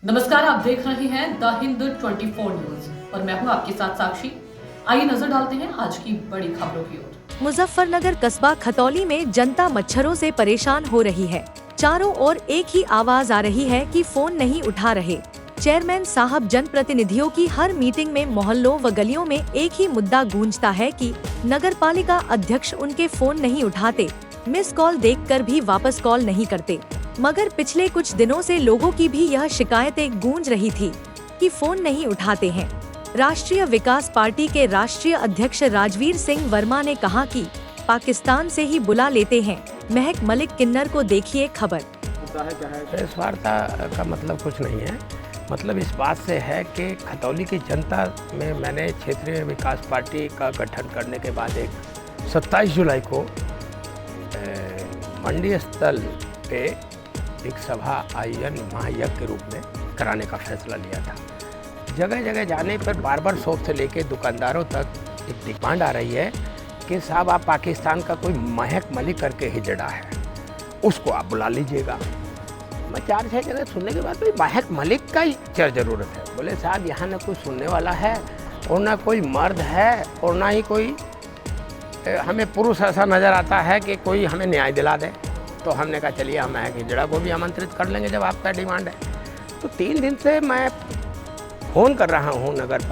नमस्कार, आप देख रहे हैं द हिंद 24 न्यूज और मैं हूं आपके साथ साक्षी। आइए नजर डालते हैं आज की बड़ी खबरों की ओर। मुजफ्फरनगर कस्बा खतौली में जनता मच्छरों से परेशान हो रही है। चारों ओर एक ही आवाज आ रही है कि फोन नहीं उठा रहे। चेयरमैन साहब, जनप्रतिनिधियों की हर मीटिंग में मोहल्लों व गलियों में एक ही मुद्दा गूंजता है कि नगरपालिका अध्यक्ष उनके फोन नहीं उठाते, मिस कॉल देखकर भी वापस कॉल नहीं करते। मगर पिछले कुछ दिनों से लोगों की भी यह शिकायतें गूंज रही थी कि फोन नहीं उठाते हैं। राष्ट्रीय विकास पार्टी के राष्ट्रीय अध्यक्ष राजवीर सिंह वर्मा ने कहा कि पाकिस्तान से ही बुला लेते हैं। महक मलिक किन्नर को देखिए खबर। प्रेस वार्ता का मतलब कुछ नहीं है। मतलब इस बात से है कि खतौली की जनता में मैंने क्षेत्रीय विकास पार्टी का गठन करने के बाद 27 जुलाई को मंडी स्थल पे एक सभा आयोजन महायज्ञ के रूप में कराने का फैसला लिया था। जगह जगह जाने पर बार्बर शॉप से लेके दुकानदारों तक एक डिमांड आ रही है कि साहब आप पाकिस्तान का कोई महक मलिक करके हिजड़ा है, उसको आप बुला लीजिएगा। मैं 4-6 जगह सुनने के बाद भाई महक मलिक का ही क्या ज़रूरत है। बोले साहब यहाँ ना कोई सुनने वाला है और ना कोई मर्द है और ना ही कोई हमें पुरुष ऐसा नज़र आता है कि कोई हमें न्याय दिला दे। तो हमने कहा चलिए हम महक हिजड़ा को भी आमंत्रित कर लेंगे जब आपका डिमांड है। तो 3 दिन से मैं फ़ोन कर रहा हूँ नगर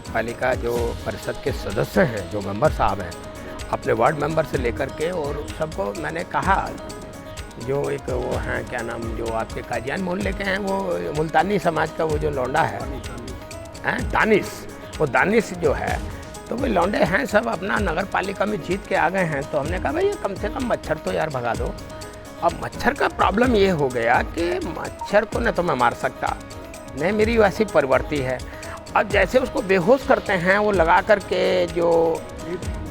पालिका जो परिषद के सदस्य हैं, जो मेंबर साहब हैं, अपने वार्ड मेंबर से लेकर के, और सबको मैंने कहा। जो एक वो हैं क्या नाम, जो आपके कादियान मोहल्ले के हैं, वो मुल्तानी समाज का वो जो लौंडा है दानिश, वो दानिश जो है, तो वो लौंडे हैं सब अपना नगर पालिका में जीत के आ गए हैं। तो हमने कहा भाई कम से कम मच्छर तो यार भगा दो। अब मच्छर का प्रॉब्लम ये हो गया कि मच्छर को न तो मैं मार सकता, नहीं मेरी वैसी प्रवृत्ति है। अब जैसे उसको बेहोश करते हैं, वो लगा करके जो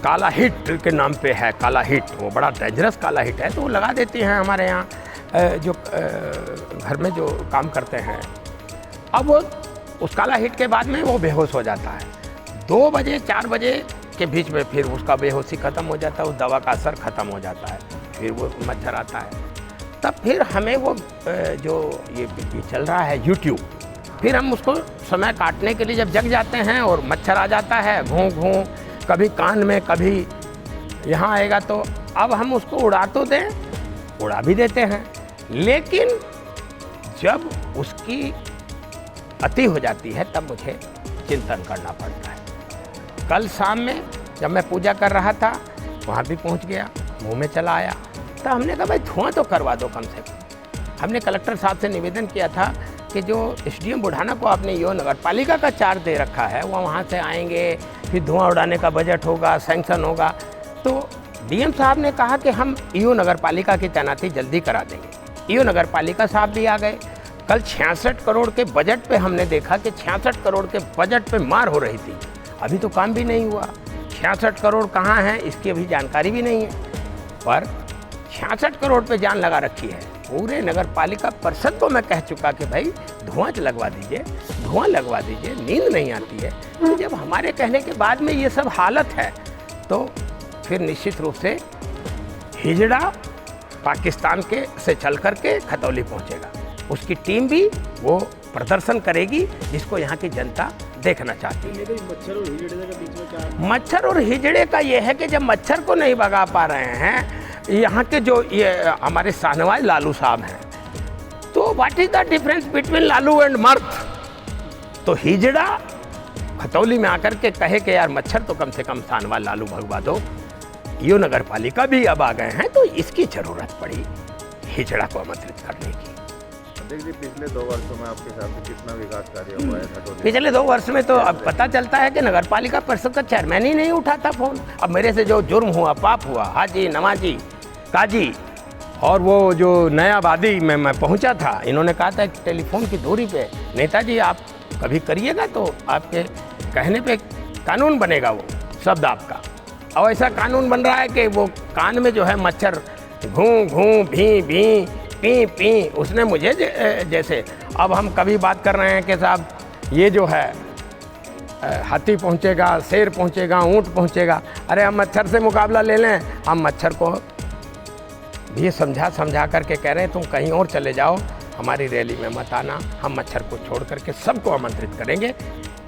काला हिट के नाम पे है, काला हिट, वो बड़ा डेंजरस काला हिट है, तो वो लगा देती हैं हमारे यहाँ जो घर में जो काम करते हैं। अब वो उस काला हिट के बाद में वो बेहोश हो जाता है। 2 बजे 4 बजे के बीच में फिर उसका बेहोशी ख़त्म हो जाता है, उस दवा का असर ख़त्म हो जाता है, फिर वो मच्छर आता है। तब फिर हमें वो जो ये चल रहा है यूट्यूब, फिर हम उसको समय काटने के लिए जब जग जाते हैं और मच्छर आ जाता है घूं घूं, कभी कान में कभी यहाँ आएगा, तो अब हम उसको उड़ा तो दें, उड़ा भी देते हैं, लेकिन जब उसकी अति हो जाती है तब मुझे चिंतन करना पड़ता है। कल शाम में जब मैं पूजा कर रहा था, वहाँ भी पहुँच गया, मुँह में चला आया, तो हमने कहा भाई धुआं तो करवा दो कम से कम। हमने कलेक्टर साहब से निवेदन किया था कि जो एसडीएम बुढ़ाना को आपने यो नगर पालिका का चार्ज दे रखा है, वो वहाँ से आएंगे, फिर धुआं उड़ाने का बजट होगा, सैंक्शन होगा। तो डीएम साहब ने कहा कि हम ईओ नगर पालिका की तैनाती जल्दी करा देंगे। ईओ नगर पालिका साहब भी आ गए। कल 66 करोड़ के बजट पे हमने देखा कि 66 करोड़ के बजट पे मार हो रही थी, अभी तो काम भी नहीं हुआ। 66 करोड़ कहाँ हैं इसकी अभी जानकारी भी नहीं है, पर 66 करोड़ पे जान लगा रखी है। पूरे नगर पालिका परिषद को मैं कह चुका कि भाई धुआं लगवा दीजिए, धुआं लगवा दीजिए, नींद नहीं आती है। तो जब हमारे कहने के बाद में ये सब हालत है, तो फिर निश्चित रूप से हिजड़ा पाकिस्तान के से चल करके खतौली पहुंचेगा। उसकी टीम भी वो प्रदर्शन करेगी जिसको यहाँ की जनता देखना चाहती है। मच्छर और हिजड़े का ये है कि जब मच्छर को नहीं भगा पा रहे हैं यहाँ के जो ये हमारे शाहनवाज लालू साहब हैं, तो what is the difference between Lalu and मर्द। तो हिजड़ा खतौली में आकर के कहे कि यार मच्छर तो कम से कम शाहनवाज लालू भगवा दो। यो नगर पालिका भी अब आ गए हैं, तो इसकी जरूरत पड़ी हिजड़ा को आमंत्रित करने की। देखिए पिछले 2 वर्षों में आपके हिसाब से कितना विकास कार्य हुआ है? पिछले 2 वर्ष में तो अब पता चलता है कि नगर पालिका परिषद का चेयरमैन ही नहीं उठाता फ़ोन। अब मेरे से जो जुर्म हुआ, पाप हुआ, हाजी नवाजी काजी और वो जो नया आबादी में मैं पहुंचा था, इन्होंने कहा था टेलीफोन की दूरी पे नेताजी आप कभी करिएगा तो आपके कहने पे कानून बनेगा, वो शब्द आपका। और ऐसा कानून बन रहा है कि वो कान में जो है मच्छर घूं घूं भी भी पी पी, उसने मुझे जैसे अब हम कभी बात कर रहे हैं कि साहब ये जो है हाथी पहुंचेगा, शेर पहुंचेगा, ऊंट पहुंचेगा। अरे हम मच्छर से मुकाबला ले लें। हम मच्छर को भी समझा करके कह रहे हैं तुम कहीं और चले जाओ, हमारी रैली में मत आना, हम मच्छर को छोड़ करके सबको आमंत्रित करेंगे।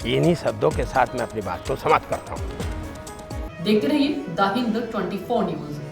इन्हीं शब्दों के साथ मैं अपनी बात को समाप्त करता हूँ। देखते रहिए द हिंद 24 न्यूज।